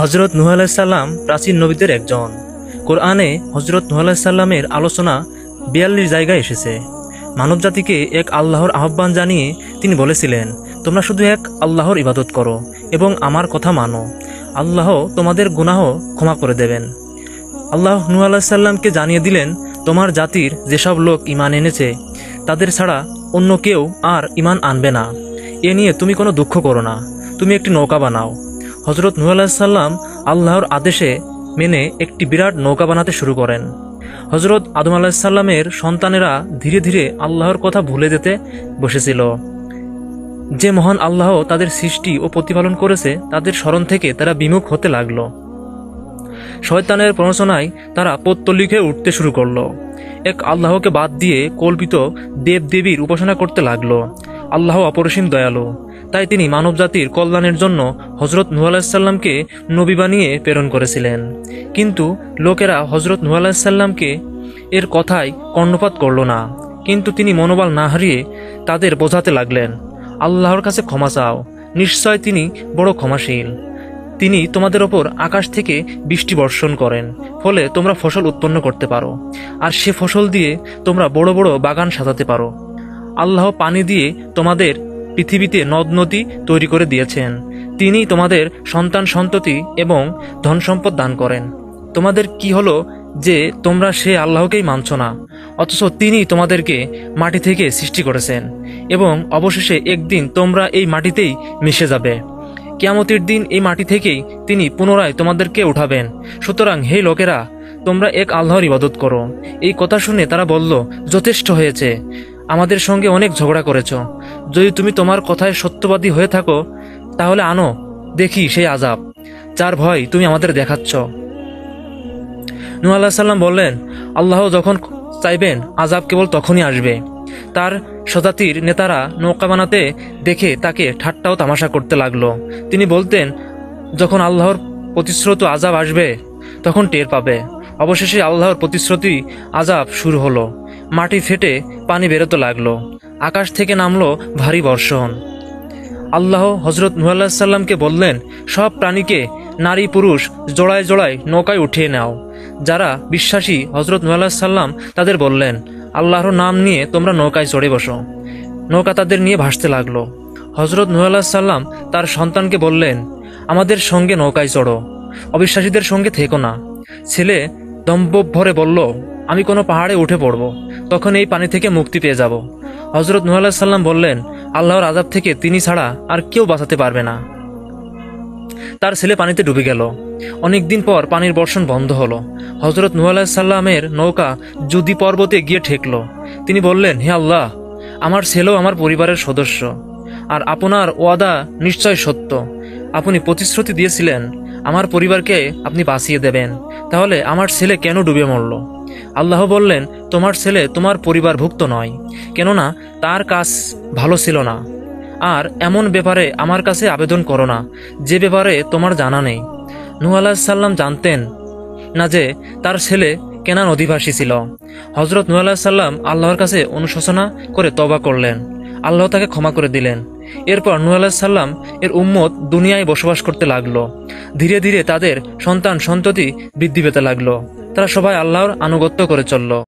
হজরত নূহ আলাইহিস সালাম প্রাচীন নবীদের একজন। কোরআনে হজরত নূহ আলাইহিস সালামের আলোচনা ৪২ জায়গায় এসেছে। মানবজাতিকে এক আল্লাহর আহ্বান জানিয়ে তিনি বলেছিলেন, তোমরা শুধু এক আল্লাহর ইবাদত করো এবং আমার কথা মানো, আল্লাহ তোমাদের গুনাহ ক্ষমা করে দেবেন। আল্লাহ নূহ আলাইহিস সালামকে জানিয়ে দিলেন, তোমার জাতির যেসব লোক ঈমান এনেছে তাদের ছাড়া অন্য কেউ আর ঈমান আনবে না। এ নিয়ে তুমি কোনো দুঃখ করো না, তুমি একটি নৌকা বানাও। হজরত নূহ আলাইহিস সালাম আল্লাহর আদেশে মেনে একটি বিরাট নৌকা বানাতে শুরু করেন। হজরত আদম আলাইহিস সালামের সন্তানেরা ধীরে ধীরে আল্লাহর কথা ভুলে যেতে বসেছিল। যে মহান আল্লাহ তাদের সৃষ্টি ও প্রতিপালন করেছে তাদের স্মরণ থেকে তারা বিমুখ হতে লাগলো। শয়তানের প্ররোচনায় তারা পৌত্তলিকে উঠতে শুরু করলো। এক আল্লাহকে বাদ দিয়ে কল্পিত দেব দেবীর উপাসনা করতে লাগলো। আল্লাহ অপরিসীম দয়ালু, তাই তিনি মানবজাতির কল্যাণের জন্য হজরত নূহ আলাইহিস সালামকে নবী বানিয়ে প্রেরণ করেছিলেন। কিন্তু লোকেরা হজরত নূহ আলাইহিস সালামকে এর কথায় কর্ণপাত করল না। কিন্তু তিনি মনোবল না হারিয়ে তাদের বোঝাতে লাগলেন, আল্লাহর কাছে ক্ষমা চাও, নিশ্চয় তিনি বড় ক্ষমাশীল। তিনি তোমাদের ওপর আকাশ থেকে বৃষ্টি বর্ষণ করেন, ফলে তোমরা ফসল উৎপন্ন করতে পারো, আর সে ফসল দিয়ে তোমরা বড় বড় বাগান সাজাতে পারো। আল্লাহ পানি দিয়ে তোমাদের পৃথিবীতে নদ নদী তৈরি করে দিয়েছেন। তিনি তোমাদের সন্তান সন্ততি এবং ধন সম্পদ দান করেন। তোমাদের কি হলো যে তোমরা সে আল্লাহকেই মানছ না, অথচ তিনি তোমাদেরকে মাটি থেকে সৃষ্টি করেছেন এবং অবশেষে একদিন তোমরা এই মাটিতেই মিশে যাবে। কিয়ামতের দিন এই মাটি থেকেই তিনি পুনরায় তোমাদেরকে উঠাবেন। সুতরাং হে লোকেরা, তোমরা এক আল্লাহর ইবাদত করো। এই কথা শুনে তারা বলল, যথেষ্ট হয়েছে, আমাদের সঙ্গে অনেক ঝগড়া করেছ। যদি তুমি তোমার কথায় সত্যবাদী হয়ে থাকো তাহলে আনো দেখি সেই আযাব, যার ভয় তুমি আমাদের দেখাচ্ছ। নূহ আলাইহিস সালাম বললেন, আল্লাহ যখন চাইবেন আযাব কেবল তখনই আসবে। তার স্বজাতির নেতারা নৌকা বানাতে দেখে তাকে ঠাট্টা ও তামাশা করতে লাগলো। তিনি বলতেন, যখন আল্লাহর প্রতিশ্রুত আযাব আসবে তখন টের পাবে। অবশেষে আল্লাহর প্রতিশ্রুতি আযাব শুরু হলো। মাটি ফেটে পানি বেরোতে লাগলো, আকাশ থেকে নামলো ভারী বর্ষণ। আল্লাহ হজরত নূহ আলাইহিস সালামকে বললেন, সব প্রাণীকে নারী পুরুষ জোড়ায় জোড়ায় নৌকায় উঠিয়ে নাও। যারা বিশ্বাসী হজরত নূহ আলাইহিস সালাম তাদের বললেন, আল্লাহর নাম নিয়ে তোমরা নৌকায় চড়ে বসো। নৌকা তাদের নিয়ে ভাসতে লাগলো। হজরত নূহ আলাইহিস সালাম তার সন্তানকে বললেন, আমাদের সঙ্গে নৌকায় চড়ো, অবিশ্বাসীদের সঙ্গে থেকো না। ছেলে দম্ভ ভরে বলল, আমি কোনো পাহাড়ে উঠে পড়ব, তখন এই পানি থেকে মুক্তি পেয়ে যাব। হজরত নূহ আলাইহিস সালাম বললেন, আল্লাহর আযাব থেকে তিনি ছাড়া আর কেউ বাঁচাতে পারবে না। তার ছেলে পানিতে ডুবে গেল। অনেকদিন পর পানির বর্ষণ বন্ধ হলো। হজরত নূহ আলাইহিস সালামের নৌকা জুদি পর্বতে গিয়ে ঠেকল। তিনি বললেন, হে আল্লাহ, আমার ছেলেও আমার পরিবারের সদস্য, আর আপনার ওয়াদা নিশ্চয় সত্য। আপনি প্রতিশ্রুতি দিয়েছিলেন আমার পরিবারকে আপনি বাঁচিয়ে দেবেন, তাহলে আমার ছেলে কেন ডুবে মরল? আল্লাহ বললেন, তোমার ছেলে তোমার পরিবারভুক্ত নয়, কেননা তার কাজ ভালো ছিল না। আর এমন ব্যাপারে আমার কাছে আবেদন করো না যে ব্যাপারে তোমার জানা নেই। নূহ আলাইহিস সালাম জানতেন না যে তার ছেলে কেনান অধিবাসী ছিল। হজরত নূহ আলাইহিস সালাম আল্লাহর কাছে অনুশোচনা করে তওবা করলেন। আল্লাহ তাকে ক্ষমা করে দিলেন। এরপর নূহ আলাইহিস সালাম এর উম্মত দুনিয়ায় বসবাস করতে লাগলো। ধীরে ধীরে তাদের সন্তান সন্ততি বৃদ্ধি পেতে লাগলো। তারা সবাই আল্লাহর আনুগত্য করে চলল।